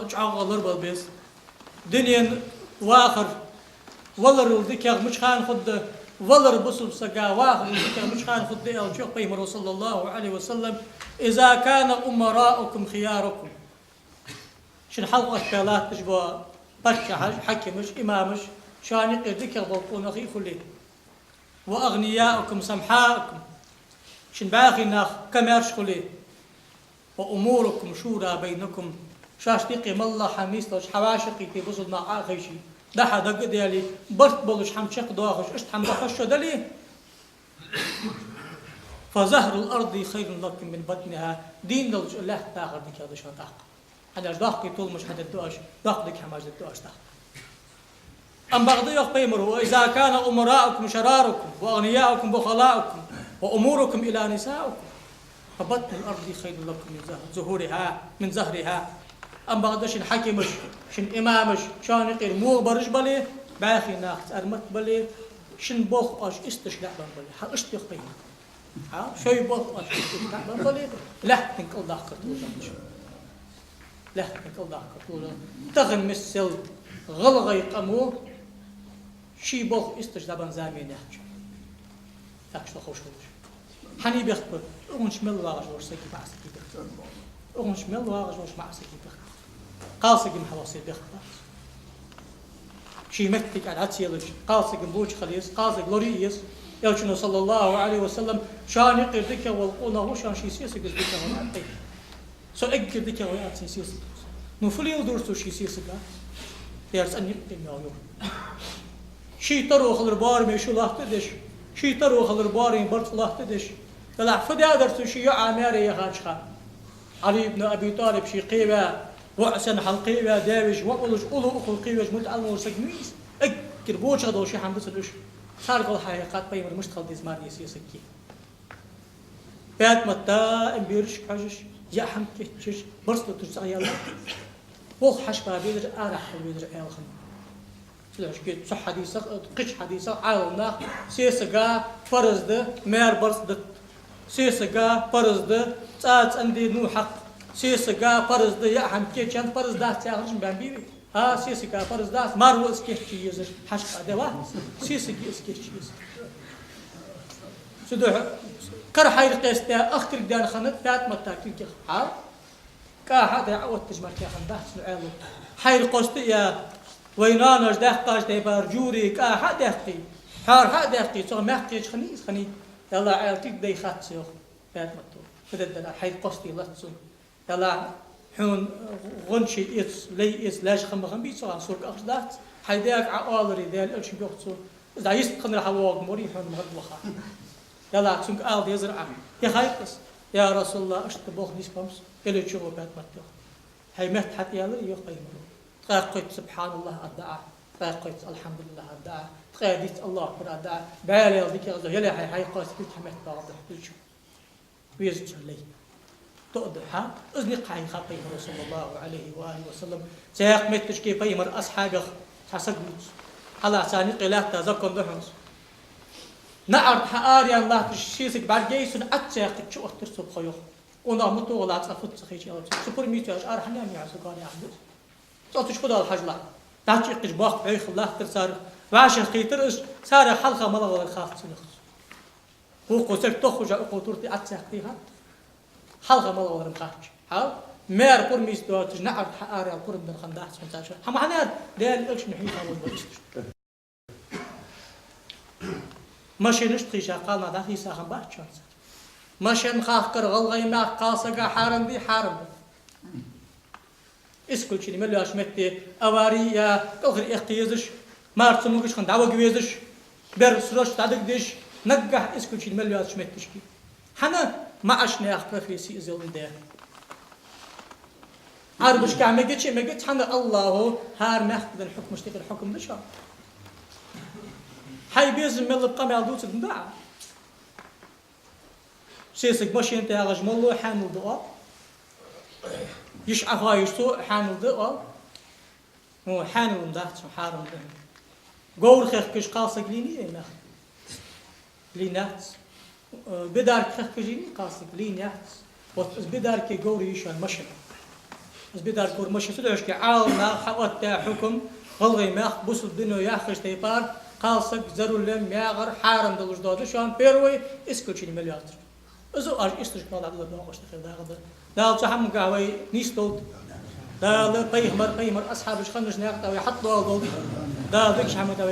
عقلر بالبس دنيا واخر والله رولدك يا مش خان خد والله ربصل سجا واخر رولدك يا مش خان خد أو شيخ بيمر صلى الله عليه وسلم إذا كان أمراؤكم خياركم شن حلقة كلات تجوا بشة حكمش إمامش شان يقدك يغلطون أخي كله وأغنياؤكم سمحاءكم شن باقي ناخ كم يرشخلي وأموركم شورى بينكم شاش تقيم الله حميس لوش حواشقي في بزل مع آخيشي ده حدا قد يالي برت بولش حم شق دواخش اشت حم بخشو دلي فزهر الأرض خير لكم من بطنها دين دلش الله تاخر ديك هذا شو تاخر أنا داخقي طول مش حدا الدواش داخ ديك حماج الدواش تاخر أم بغضي يقيمروا وإذا كان أمراؤكم شراركم وأغنياؤكم بخلاؤكم وأموركم إلى نسائكم فبطن الأرض خير لكم من زهورها من زهرها أم بغضش الحكمش شن إمامش شان يقير مو برج بلي باخي ناخت أرمت بلي شن بوخ أش استشلاء بلي ها اشتيخ بينا ها شوي بوخ أش استشلاء بلي لا تنقل داخل كرتولا لا تنقل داخل كرتولا تغن مسل غلغي قمو شي بوخ استشلاء بنزامي نحج تاكش خوش حني بيخبر اونش مل واغش ورسكي معسكي بيخبر اونش مل واغش ورس معسكي بيخبر قاصق محوصي بيخبر شي متك على عتيلش قاصق بوش خليس قاصق لوريس يلشنو صلى الله عليه وسلم شان يقر دكا والقونا وشان شي سيسك دكا ونعطي سو اقر دكا ويات سيسك نفلي ودورسو شي سيسك يارس ان يقر ميور شي ترو خلر بار ميشو لاحتدش شي ترو خلر بارين برت لاحتدش طلع فدا درسو شي عامري يا خاشخا علي بن ابي طالب شي قيبه وأحسن حلقية داوج وقلش أولو أخل قيوش متعلم ورسقميس أكر بوش غدو شي حمد سلوش صار قول حقيقات بيمر مشتغل ديزمار يسيسكي بات متا امبيرش حجش يا حم كيتش برسلو تجزع يلا بوخ حشبا بيدر أرح بيدر أيالخن سلاش كيت صح حديثة قش حديثة عالنا سيسقا فرز ده مير برس ده سيسقا فرز ده تات عندي نو حق سيسقا فرز ده يا حم كيت شان فرز ده تاخرش بامبيبي ها سيسقا فرز ده مارو اسكيتش يزر حشبا دوا سيسقي اسكيتش يزر سدوح كر حير قيستا اخر دان خنت فات متاكل كي حار كا حدا عود تجمر كي خنده سنعلو حير قوست يا وينانش ده قاش ده برجوري كا حدا يحكي حار حدا يحكي سو ما يحكيش خني يلا عيالتك دي خات سيخ فات متو فدد حير قوستي لاتسو يلا حون غنشي إيش لي إيش لاش خم بيسو عن سوق أخذات حيداك عقالري ذا الأرش بيختصر إذا يستقن الحواق موري حون مغد وخا يلا تسونك آل يزرع يا خايفس يا رسول الله أشتبوخ نسبمس يلي تشوفوا بات متوخ هاي مهت حتى يالري يقيمون تقاقيت سبحان الله الدعاء تقاقيت الحمد لله الدعاء تقاقيت الله أكبر الدعاء بالي يلديك يلي هاي قاس كنت حمت واضح تشوف ويزج لي تؤدها أزني قاعي خاطي صلى الله عليه وآله وسلم سياق متش كيف يمر أصحابه حسب على ثاني قلات تذكر دهنس نعرض حاري الله تشيسك بعد جيسون أتساق تشو أترسب خيوخ ونا متوغلات أفوت سخيش يلا سبور ميتاج أرحنا ميع سكاري عبد صوتش خدا الحجلة تاجي قش باخ عيخ الله ترسار وعشان خيترش سار حلقة ملغ الخاف سنخس هو قصر تخرج قطورتي أتساقيها حلقة ملغ الخاف حال مير قرميس دوتش نعرض حاري القرم من خنداح سنتاشر هم عناد دال إيش نحيي خالد بلشتش ماشي نشتري شقالنا داخل ساخن بعد شانس ماشي نخاف كر غلغي ما قاصقة حارم دي حارم اسكل شيء ملواش متى أواري يا كل اختيازش مارس موجش خن دعوة جوازش برسروش تعدك دش نجح اسكل شيء ملواش متش كي حنا ما عشنا أخبار في سيزون ده عاربش كعمة جتش ما جت حنا الله هار ناخذ الحكم مشتكي الحكم بشر هاي بيزم من القمع دوت الدعاء سيسك ماشي انت يا رجل حامل دعاء يشعر هاي يسوء حامل دعاء هو حامل مدهت حارم ده قول خيخ كش قاصق ليني اي ناخ لينات بدار خيخ كجيني قاصق لينات بدار كي قول يشوى المشن بس بدار كور مش سلوش كعاونا حوت حكم غلغي ماخ بوس الدنيا ياخش تيبار قالسك زرو لم ياغر حارم دلوش دادو شان بيروي اسكوتشي ملياتر ازو اج استشكال عبد الله باقش تخيل داغد دال صحم قهوي نيستوت دال قيمر اصحاب خنش ناقطه ويحطوا دال ديك شحمه